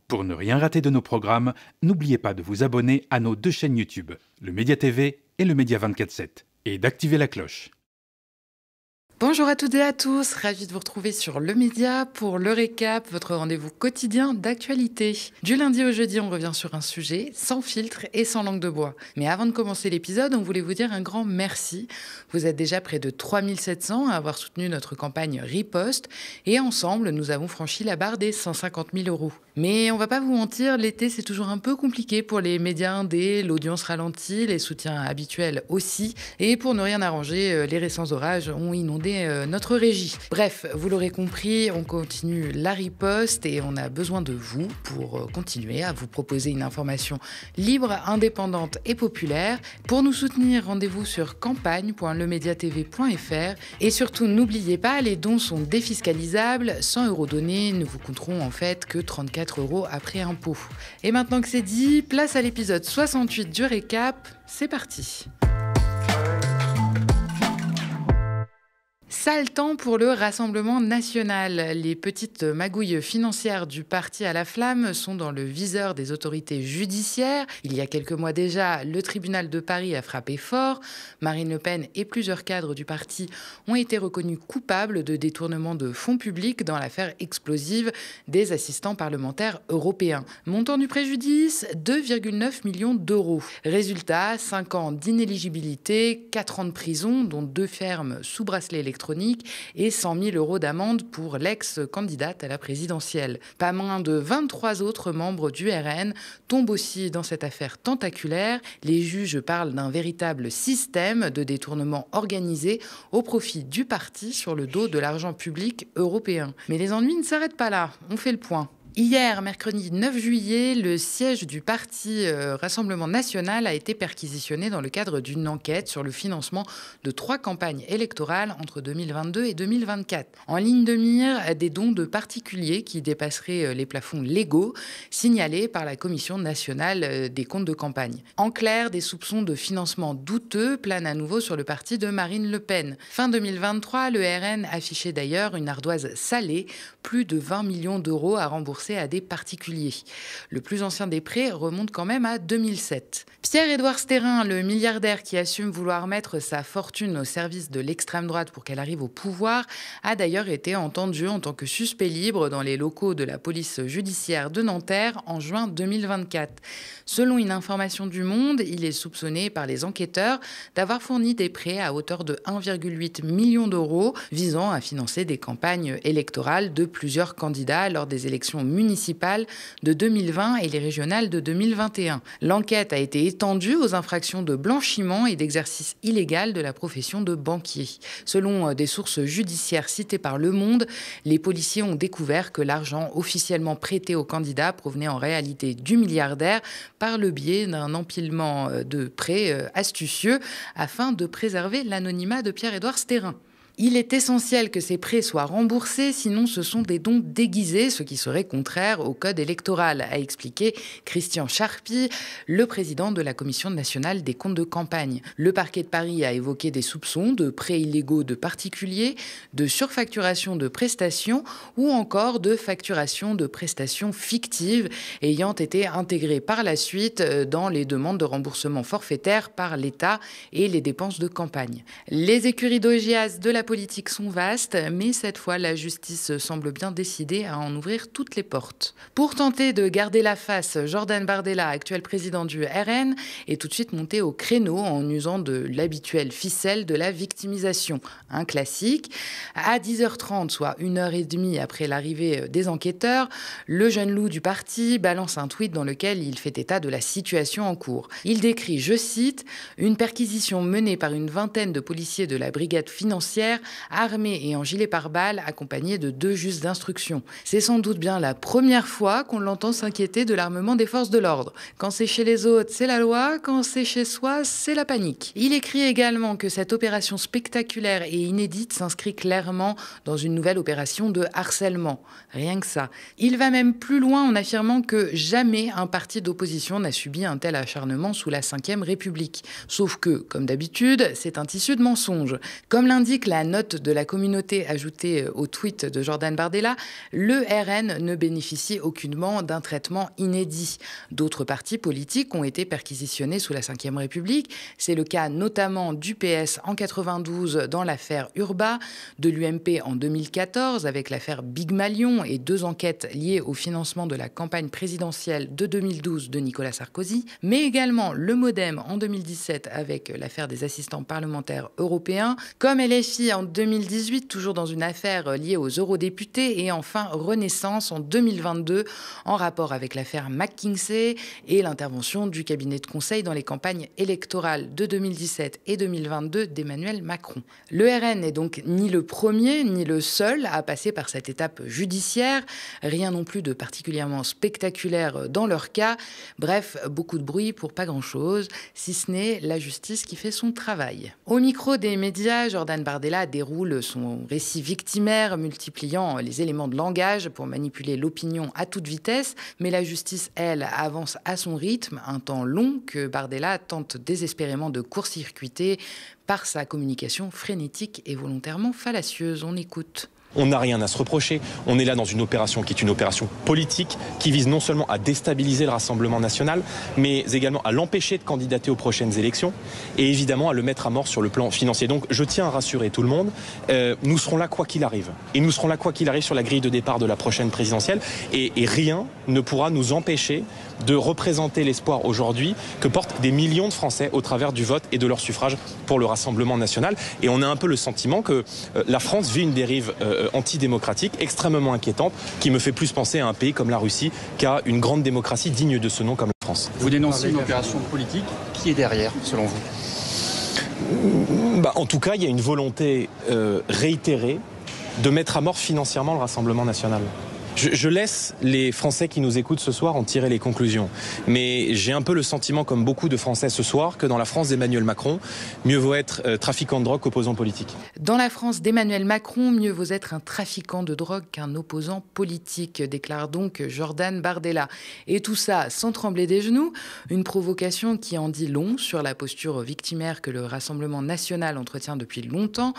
Pour ne rien rater de nos programmes, n'oubliez pas de vous abonner à nos deux chaînes YouTube, le Média TV et le Média 24/7, et d'activer la cloche. Bonjour à toutes et à tous, ravi de vous retrouver sur Le Média pour le récap, votre rendez-vous quotidien d'actualité. Du lundi au jeudi, on revient sur un sujet sans filtre et sans langue de bois. Mais avant de commencer l'épisode, on voulait vous dire un grand merci. Vous êtes déjà près de 3700 à avoir soutenu notre campagne Riposte et ensemble, nous avons franchi la barre des 150 000 €. Mais on va pas vous mentir, l'été c'est toujours un peu compliqué pour les médias indés, l'audience ralentit, les soutiens habituels aussi. Et pour ne rien arranger, les récents orages ont inondé notre régie. Bref, vous l'aurez compris, on continue la riposte et on a besoin de vous pour continuer à vous proposer une information libre, indépendante et populaire. Pour nous soutenir, rendez-vous sur campagne.lemediatv.fr et surtout n'oubliez pas, les dons sont défiscalisables, 100 € donnés ne vous coûteront en fait que 34 € après impôt. Et maintenant que c'est dit, place à l'épisode 68 du récap, c'est parti. Sale temps pour le Rassemblement national. Les petites magouilles financières du parti à la flamme sont dans le viseur des autorités judiciaires. Il y a quelques mois déjà, le tribunal de Paris a frappé fort. Marine Le Pen et plusieurs cadres du parti ont été reconnus coupables de détournement de fonds publics dans l'affaire explosive des assistants parlementaires européens. Montant du préjudice, 2,9 millions €. Résultat, 5 ans d'inéligibilité, 4 ans de prison, dont 2 fermes sous bracelet électronique et 100 000 € d'amende pour l'ex-candidate à la présidentielle. Pas moins de 23 autres membres du RN tombent aussi dans cette affaire tentaculaire. Les juges parlent d'un véritable système de détournement organisé au profit du parti sur le dos de l'argent public européen. Mais les ennuis ne s'arrêtent pas là, on fait le point. Hier, mercredi 9 juillet, le siège du parti Rassemblement national a été perquisitionné dans le cadre d'une enquête sur le financement de 3 campagnes électorales entre 2022 et 2024. En ligne de mire, des dons de particuliers qui dépasseraient les plafonds légaux, signalés par la Commission nationale des comptes de campagne. En clair, des soupçons de financement douteux planent à nouveau sur le parti de Marine Le Pen. Fin 2023, le RN affichait d'ailleurs une ardoise salée, plus de 20 millions € à rembourser à des particuliers. Le plus ancien des prêts remonte quand même à 2007. Pierre-Édouard Stérin, le milliardaire qui assume vouloir mettre sa fortune au service de l'extrême droite pour qu'elle arrive au pouvoir, a d'ailleurs été entendu en tant que suspect libre dans les locaux de la police judiciaire de Nanterre en juin 2024. Selon une information du Monde, il est soupçonné par les enquêteurs d'avoir fourni des prêts à hauteur de 1,8 million € visant à financer des campagnes électorales de plusieurs candidats lors des élections municipales de 2020 et les régionales de 2021. L'enquête a été étendue aux infractions de blanchiment et d'exercice illégal de la profession de banquier. Selon des sources judiciaires citées par Le Monde, les policiers ont découvert que l'argent officiellement prêté aux candidats provenait en réalité du milliardaire par le biais d'un empilement de prêts astucieux afin de préserver l'anonymat de Pierre-Édouard Stérin. Il est essentiel que ces prêts soient remboursés, sinon ce sont des dons déguisés, ce qui serait contraire au code électoral, a expliqué Christian Charpy, le président de la Commission nationale des comptes de campagne. Le parquet de Paris a évoqué des soupçons de prêts illégaux de particuliers, de surfacturation de prestations ou encore de facturation de prestations fictives ayant été intégrées par la suite dans les demandes de remboursement forfaitaire par l'État et les dépenses de campagne. Les écuries d'Augias de la politique sont vastes, mais cette fois, la justice semble bien décidée à en ouvrir toutes les portes. Pour tenter de garder la face, Jordan Bardella, actuel président du RN, est tout de suite monté au créneau en usant de l'habituelle ficelle de la victimisation. Un classique. À 10h30, soit 1h30 après l'arrivée des enquêteurs, le jeune loup du parti balance un tweet dans lequel il fait état de la situation en cours. Il décrit, je cite, « une perquisition menée par une vingtaine de policiers de la brigade financière armés et en gilet pare-balles, accompagnés de 2 juges d'instruction. C'est sans doute bien la première fois qu'on l'entend s'inquiéter de l'armement des forces de l'ordre. Quand c'est chez les autres, c'est la loi. Quand c'est chez soi, c'est la panique. Il écrit également que cette opération spectaculaire et inédite s'inscrit clairement dans une nouvelle opération de harcèlement. Rien que ça. Il va même plus loin en affirmant que jamais un parti d'opposition n'a subi un tel acharnement sous la Ve République. Sauf que, comme d'habitude, c'est un tissu de mensonges. Comme l'indique la la note de la communauté ajoutée au tweet de Jordan Bardella, le RN ne bénéficie aucunement d'un traitement inédit. D'autres partis politiques ont été perquisitionnés sous la Ve République. C'est le cas notamment du PS en 92 dans l'affaire Urba, de l'UMP en 2014 avec l'affaire Big Malion et 2 enquêtes liées au financement de la campagne présidentielle de 2012 de Nicolas Sarkozy, mais également le MoDem en 2017 avec l'affaire des assistants parlementaires européens, comme LFI en 2018, toujours dans une affaire liée aux eurodéputés, et enfin Renaissance en 2022 en rapport avec l'affaire McKinsey et l'intervention du cabinet de conseil dans les campagnes électorales de 2017 et 2022 d'Emmanuel Macron. Le RN n'est donc ni le premier ni le seul à passer par cette étape judiciaire, rien non plus de particulièrement spectaculaire dans leur cas. Bref, beaucoup de bruit pour pas grand-chose, si ce n'est la justice qui fait son travail. Au micro des médias, Jordan Bardella déroule son récit victimaire, multipliant les éléments de langage pour manipuler l'opinion à toute vitesse, mais la justice, elle, avance à son rythme, un temps long que Bardella tente désespérément de court-circuiter par sa communication frénétique et volontairement fallacieuse. On écoute. On n'a rien à se reprocher. On est là dans une opération qui est une opération politique qui vise non seulement à déstabiliser le Rassemblement national, mais également à l'empêcher de candidater aux prochaines élections et évidemment à le mettre à mort sur le plan financier. Donc je tiens à rassurer tout le monde, nous serons là quoi qu'il arrive. Et nous serons là quoi qu'il arrive sur la grille de départ de la prochaine présidentielle et rien ne pourra nous empêcher de représenter l'espoir aujourd'hui que portent des millions de Français au travers du vote et de leur suffrage pour le Rassemblement national. Et on a un peu le sentiment que la France vit une dérive antidémocratique extrêmement inquiétante qui me fait plus penser à un pays comme la Russie qu'à une grande démocratie digne de ce nom comme la France. Vous dénoncez une opération politique. Qui est derrière, selon vous ? En tout cas, il y a une volonté réitérée de mettre à mort financièrement le Rassemblement national. Je laisse les Français qui nous écoutent ce soir en tirer les conclusions. Mais j'ai un peu le sentiment, comme beaucoup de Français ce soir, que dans la France d'Emmanuel Macron, mieux vaut être trafiquant de drogue qu'opposant politique. Dans la France d'Emmanuel Macron, mieux vaut être un trafiquant de drogue qu'un opposant politique, déclare donc Jordan Bardella. Et tout ça sans trembler des genoux, une provocation qui en dit long sur la posture victimaire que le Rassemblement national entretient depuis longtemps.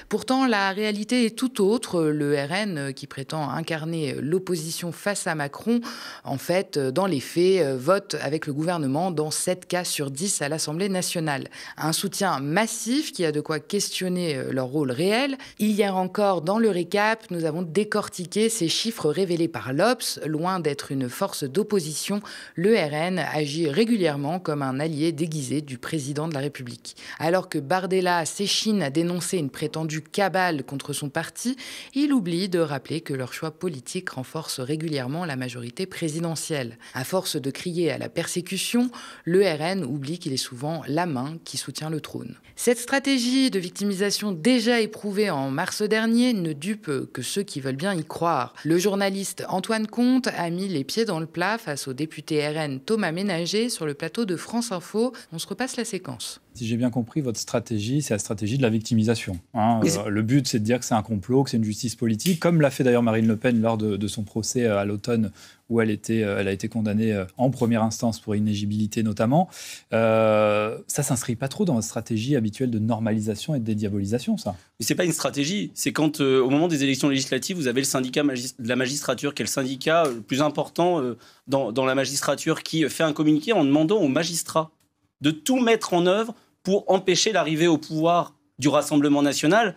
Pourtant, la réalité est tout autre. Le RN, qui prétend incarner l'opposition face à Macron, en fait, dans les faits, vote avec le gouvernement dans 7 cas sur 10 à l'Assemblée nationale. Un soutien massif qui a de quoi questionner leur rôle réel. Hier encore, dans le récap, nous avons décortiqué ces chiffres révélés par l'Obs. Loin d'être une force d'opposition, le RN agit régulièrement comme un allié déguisé du président de la République. Alors que Bardella s'échine à dénoncer une prétendue cabale contre son parti, il oublie de rappeler que leur choix politique renforce régulièrement la majorité présidentielle. À force de crier à la persécution, le RN oublie qu'il est souvent la main qui soutient le trône. Cette stratégie de victimisation déjà éprouvée en mars dernier ne dupe que ceux qui veulent bien y croire. Le journaliste Antoine Comte a mis les pieds dans le plat face au député RN Thomas Ménager sur le plateau de France Info. On se repasse la séquence. Si j'ai bien compris, votre stratégie, c'est la stratégie de la victimisation. Le but, c'est de dire que c'est un complot, que c'est une justice politique, comme l'a fait d'ailleurs Marine Le Pen lors de son procès à l'automne, où elle a été condamnée en première instance pour inéligibilité notamment. Ça s'inscrit pas trop dans votre stratégie habituelle de normalisation et de dédiabolisation, ça. Mais c'est pas une stratégie. C'est quand, au moment des élections législatives, vous avez le syndicat de la magistrature, qui est le syndicat le plus important dans la magistrature, qui fait un communiqué en demandant aux magistrats de tout mettre en œuvre pour empêcher l'arrivée au pouvoir du Rassemblement national.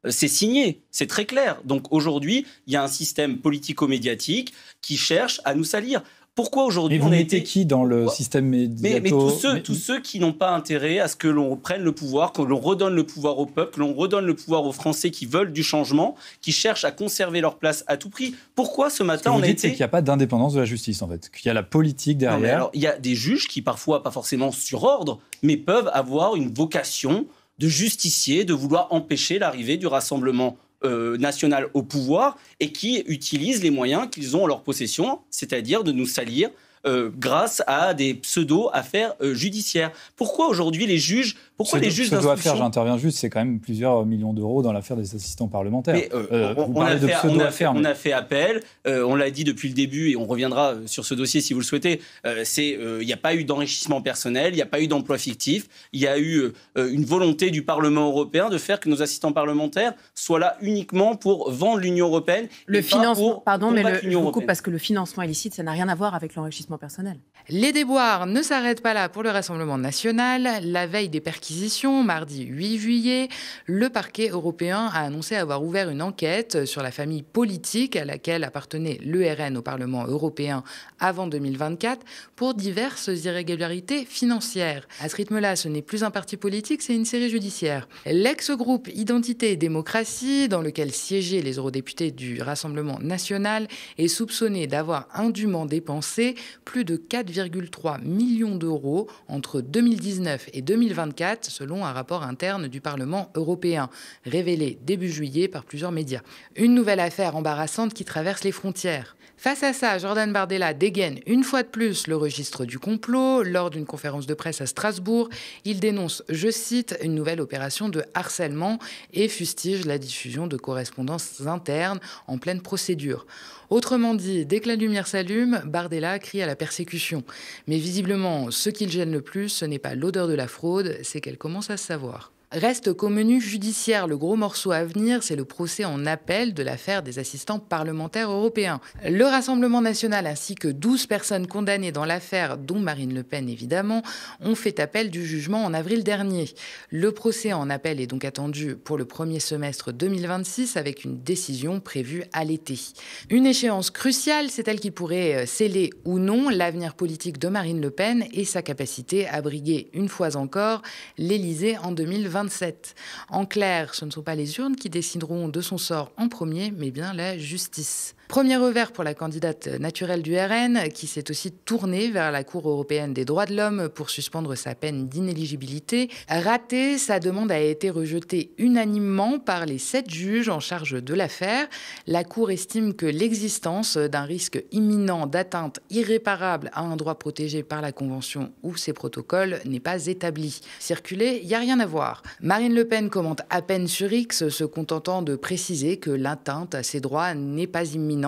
C'est signé, c'est très clair. Donc aujourd'hui, il y a un système politico-médiatique qui cherche à nous salir. Pourquoi aujourd'hui on a été qui dans le système médiato... Mais tous ceux qui n'ont pas intérêt à ce que l'on reprenne le pouvoir, que l'on redonne le pouvoir au peuple, que l'on redonne le pouvoir aux Français qui veulent du changement, qui cherchent à conserver leur place à tout prix. Pourquoi ce matin on a été... c'est qu'il n'y a pas d'indépendance de la justice, en fait. Qu'il y a la politique derrière. Non, mais alors, il y a des juges qui, parfois, pas forcément sur ordre, mais peuvent avoir une vocation de justicier, de vouloir empêcher l'arrivée du Rassemblement national au pouvoir et qui utilisent les moyens qu'ils ont en leur possession, c'est-à-dire de nous salir, grâce à des pseudo-affaires judiciaires. Pourquoi aujourd'hui les juges Pseudo-affaires, j'interviens juste, c'est quand même plusieurs millions d'euros dans l'affaire des assistants parlementaires. Mais, on a fait appel, on l'a dit depuis le début et on reviendra sur ce dossier si vous le souhaitez. Il n'y a pas eu d'enrichissement personnel, il n'y a pas eu d'emploi fictif, il y a eu une volonté du Parlement européen de faire que nos assistants parlementaires soient là uniquement pour vendre l'Union européenne. Le financement, je vous coupe parce que le financement illicite, ça n'a rien à voir avec l'enrichissement personnel. Les déboires ne s'arrêtent pas là pour le Rassemblement national. La veille des perquisitions, mardi 8 juillet, le parquet européen a annoncé avoir ouvert une enquête sur la famille politique à laquelle appartenait l'ERN au Parlement européen avant 2024 pour diverses irrégularités financières. À ce rythme-là, ce n'est plus un parti politique, c'est une série judiciaire. L'ex-groupe Identité et démocratie, dans lequel siégeaient les eurodéputés du Rassemblement national, est soupçonné d'avoir indûment dépensé plus de 4,3 millions d'euros entre 2019 et 2024, selon un rapport interne du Parlement européen, révélé début juillet par plusieurs médias. Une nouvelle affaire embarrassante qui traverse les frontières. Face à ça, Jordan Bardella dégaine une fois de plus le registre du complot. Lors d'une conférence de presse à Strasbourg, il dénonce, je cite, une nouvelle opération de harcèlement et fustige la diffusion de correspondances internes en pleine procédure. Autrement dit, dès que la lumière s'allume, Bardella crie à la persécution. Mais visiblement, ce qui le gêne le plus, ce n'est pas l'odeur de la fraude, c'est qu'elle commence à se savoir. Reste qu'au menu judiciaire, le gros morceau à venir, c'est le procès en appel de l'affaire des assistants parlementaires européens. Le Rassemblement national ainsi que 12 personnes condamnées dans l'affaire, dont Marine Le Pen évidemment, ont fait appel du jugement en avril dernier. Le procès en appel est donc attendu pour le premier semestre 2026 avec une décision prévue à l'été. Une échéance cruciale, c'est elle qui pourrait sceller ou non l'avenir politique de Marine Le Pen et sa capacité à briguer une fois encore l'Élysée en 2027. En clair, ce ne sont pas les urnes qui décideront de son sort en premier, mais bien la justice. Premier revers pour la candidate naturelle du RN, qui s'est aussi tournée vers la Cour européenne des droits de l'homme pour suspendre sa peine d'inéligibilité. Ratée, sa demande a été rejetée unanimement par les 7 juges en charge de l'affaire. La Cour estime que l'existence d'un risque imminent d'atteinte irréparable à un droit protégé par la Convention ou ses protocoles n'est pas établie. Circuler, il n'y a rien à voir. Marine Le Pen commente à peine sur X, se contentant de préciser que l'atteinte à ses droits n'est pas imminente,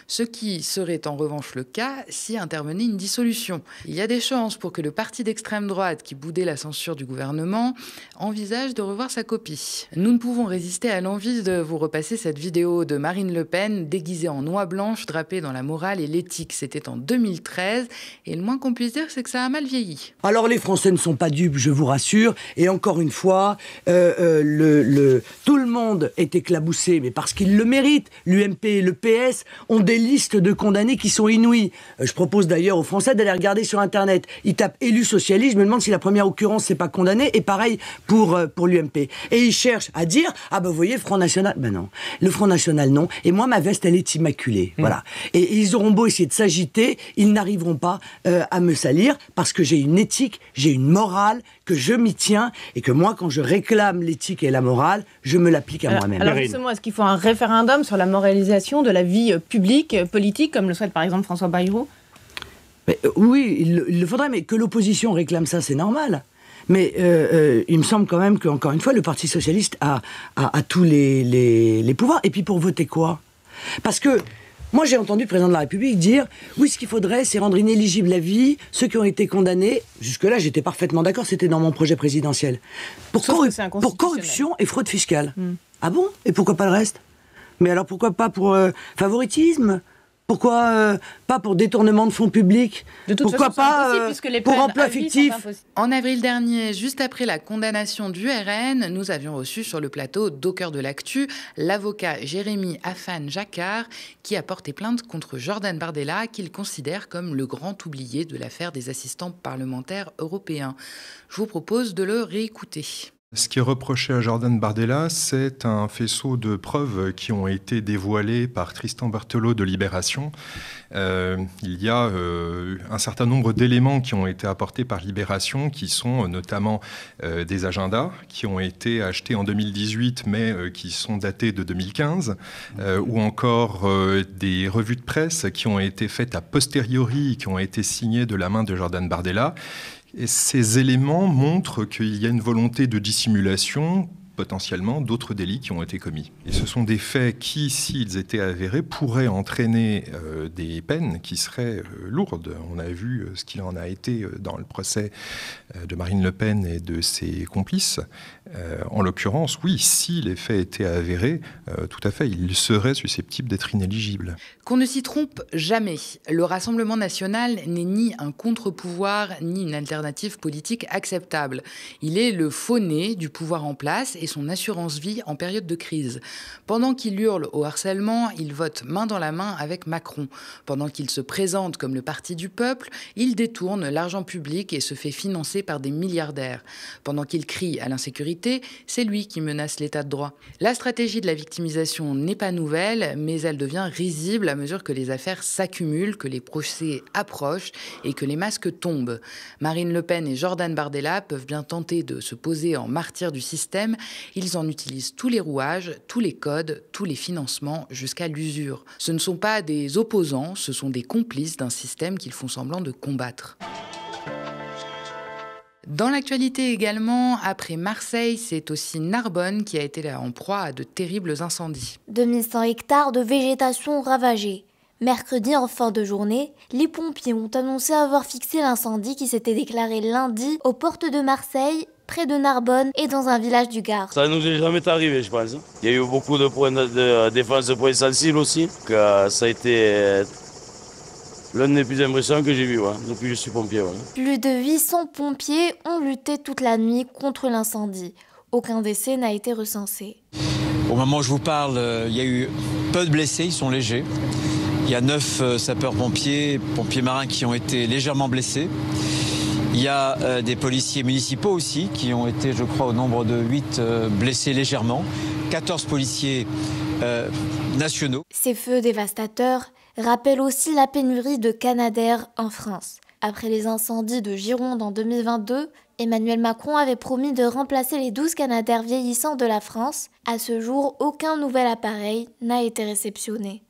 ce qui serait en revanche le cas si intervenait une dissolution. Il y a des chances pour que le parti d'extrême droite qui boudait la censure du gouvernement envisage de revoir sa copie. Nous ne pouvons résister à l'envie de vous repasser cette vidéo de Marine Le Pen déguisée en oie blanche, drapée dans la morale et l'éthique. C'était en 2013 et le moins qu'on puisse dire, c'est que ça a mal vieilli. Alors les Français ne sont pas dupes, je vous rassure, et encore une fois, tout le monde est éclaboussé, mais parce qu'il le mérite. L'UMP et le PS ont des listes de condamnés qui sont inouïes. Je propose d'ailleurs aux Français d'aller regarder sur Internet. Ils tapent élu socialiste, je me demande si la première occurrence c'est pas condamné, et pareil pour l'UMP. Et ils cherchent à dire, ah ben vous voyez, Front National, ben non. Le Front National, non. Et moi, ma veste, elle est immaculée. Voilà. Et ils auront beau essayer de s'agiter, ils n'arriveront pas à me salir, parce que j'ai une éthique, j'ai une morale, que je m'y tiens, et que moi, quand je réclame l'éthique et la morale, je me l'applique à moi-même. Alors justement, est-ce qu'il faut un référendum sur la moralisation de la vie publique, politique, comme le souhaite par exemple François Bayrou ? Oui, il le faudrait, mais que l'opposition réclame ça, c'est normal. Mais il me semble quand même qu'encore une fois, le Parti socialiste a tous les pouvoirs. Et puis pour voter quoi ? Parce que moi, j'ai entendu le président de la République dire « Oui, ce qu'il faudrait, c'est rendre inéligible la vie, ceux qui ont été condamnés. » Jusque-là, j'étais parfaitement d'accord, c'était dans mon projet présidentiel. Pour corruption et fraude fiscale. Ah bon ? Et pourquoi pas le reste ? Mais alors pourquoi pas pour favoritisme ? Pourquoi pas pour détournement de fonds publics ? Pourquoi pas pour emploi fictif ? En avril dernier, juste après la condamnation du RN, nous avions reçu sur le plateau d'Au cœur de l'actu l'avocat Jérémy Afan-Jacquard qui a porté plainte contre Jordan Bardella qu'il considère comme le grand oublié de l'affaire des assistants parlementaires européens. Je vous propose de le réécouter. Ce qui est reproché à Jordan Bardella, c'est un faisceau de preuves qui ont été dévoilées par Tristan Berthelot de Libération. Il y a un certain nombre d'éléments qui ont été apportés par Libération, qui sont notamment des agendas qui ont été achetés en 2018, mais qui sont datés de 2015, ou encore des revues de presse qui ont été faites a posteriori, qui ont été signées de la main de Jordan Bardella. Et ces éléments montrent qu'il y a une volonté de dissimulation, potentiellement, d'autres délits qui ont été commis. Et ce sont des faits qui, s'ils étaient avérés, pourraient entraîner des peines qui seraient lourdes. On a vu ce qu'il en a été dans le procès de Marine Le Pen et de ses complices. En l'occurrence, oui, si les faits étaient avérés, tout à fait, ils seraient susceptibles d'être inéligibles. Qu'on ne s'y trompe jamais, le Rassemblement national n'est ni un contre-pouvoir, ni une alternative politique acceptable. Il est le faux-nez du pouvoir en place et son assurance-vie en période de crise. Pendant qu'il hurle au harcèlement, il vote main dans la main avec Macron. Pendant qu'il se présente comme le parti du peuple, il détourne l'argent public et se fait financer par des milliardaires. Pendant qu'il crie à l'insécurité, c'est lui qui menace l'état de droit. La stratégie de la victimisation n'est pas nouvelle, mais elle devient risible à mesure que les affaires s'accumulent, que les procès approchent et que les masques tombent. Marine Le Pen et Jordan Bardella peuvent bien tenter de se poser en martyrs du système. Ils en utilisent tous les rouages, tous les codes, tous les financements, jusqu'à l'usure. Ce ne sont pas des opposants, ce sont des complices d'un système qu'ils font semblant de combattre. Dans l'actualité également, après Marseille, c'est aussi Narbonne qui a été en proie à de terribles incendies. 2100 hectares de végétation ravagée. Mercredi, en fin de journée, les pompiers ont annoncé avoir fixé l'incendie qui s'était déclaré lundi aux portes de Marseille, près de Narbonne et dans un village du Gard. Ça ne nous est jamais arrivé, je pense. Il y a eu beaucoup de points de défense de points sensibles aussi. Ça a été l'un des plus impressionnants que j'ai vu depuis que je suis pompier. Plus de 800 pompiers ont lutté toute la nuit contre l'incendie. Aucun décès n'a été recensé. Au moment où je vous parle, il y a eu peu de blessés, ils sont légers. Il y a 9 sapeurs-pompiers, pompiers marins qui ont été légèrement blessés. Il y a des policiers municipaux aussi qui ont été, je crois, au nombre de 8 blessés légèrement. 14 policiers nationaux. Ces feux dévastateurs rappellent aussi la pénurie de Canadair en France. Après les incendies de Gironde en 2022, Emmanuel Macron avait promis de remplacer les 12 Canadair vieillissants de la France. À ce jour, aucun nouvel appareil n'a été réceptionné.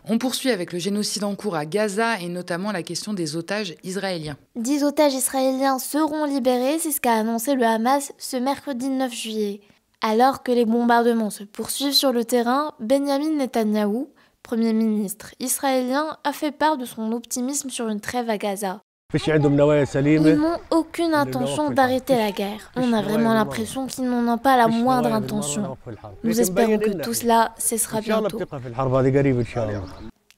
On poursuit avec le génocide en cours à Gaza et notamment la question des otages israéliens. 10 otages israéliens seront libérés, c'est ce qu'a annoncé le Hamas ce mercredi 9 juillet. Alors que les bombardements se poursuivent sur le terrain, Benjamin Netanyahou, Premier ministre israélien, a fait part de son optimisme sur une trêve à Gaza. Ils n'ont aucune intention d'arrêter la guerre. On a vraiment l'impression qu'ils n'en ont pas la moindre intention. Nous espérons que tout cela cessera bientôt.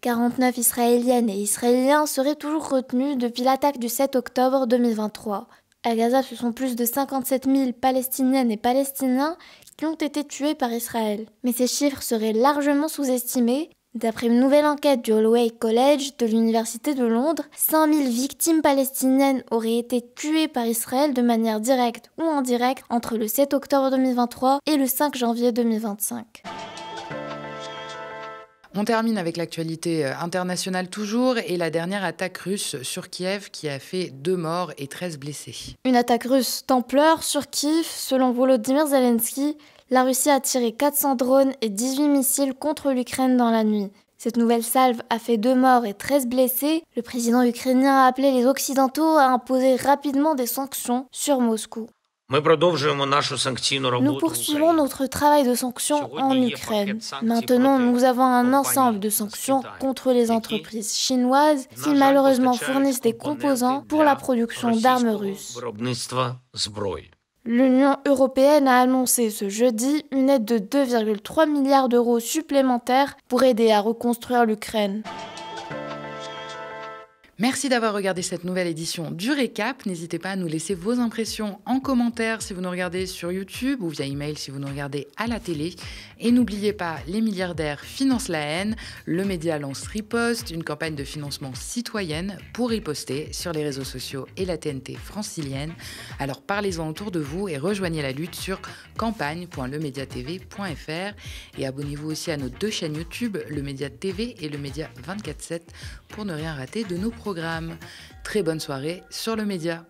49 Israéliennes et Israéliens seraient toujours retenus depuis l'attaque du 7 octobre 2023. À Gaza, ce sont plus de 57 000 Palestiniennes et Palestiniens qui ont été tués par Israël. Mais ces chiffres seraient largement sous-estimés. D'après une nouvelle enquête du Holloway College de l'Université de Londres, 5000 victimes palestiniennes auraient été tuées par Israël de manière directe ou indirecte entre le 7 octobre 2023 et le 5 janvier 2025. On termine avec l'actualité internationale toujours et la dernière attaque russe sur Kiev qui a fait 2 morts et 13 blessés. Une attaque russe d'ampleur sur Kiev, selon Volodymyr Zelensky. La Russie a tiré 400 drones et 18 missiles contre l'Ukraine dans la nuit. Cette nouvelle salve a fait 2 morts et 13 blessés. Le président ukrainien a appelé les Occidentaux à imposer rapidement des sanctions sur Moscou. Nous poursuivons notre travail de sanctions en Ukraine. Maintenant, nous avons un ensemble de sanctions contre les entreprises chinoises qui malheureusement fournissent des composants pour la production d'armes russes. L'Union européenne a annoncé ce jeudi une aide de 2,3 milliards d'euros supplémentaires pour aider à reconstruire l'Ukraine. Merci d'avoir regardé cette nouvelle édition du Récap. N'hésitez pas à nous laisser vos impressions en commentaire si vous nous regardez sur YouTube ou via email si vous nous regardez à la télé. Et n'oubliez pas, les milliardaires financent la haine. Le média lance Riposte, une campagne de financement citoyenne pour riposter sur les réseaux sociaux et la TNT francilienne. Alors parlez-en autour de vous et rejoignez la lutte sur campagne.lemediatv.fr. Et abonnez-vous aussi à nos 2 chaînes YouTube, le Média TV et le Média 24/7, pour ne rien rater de nos programmes. Très bonne soirée sur le Média.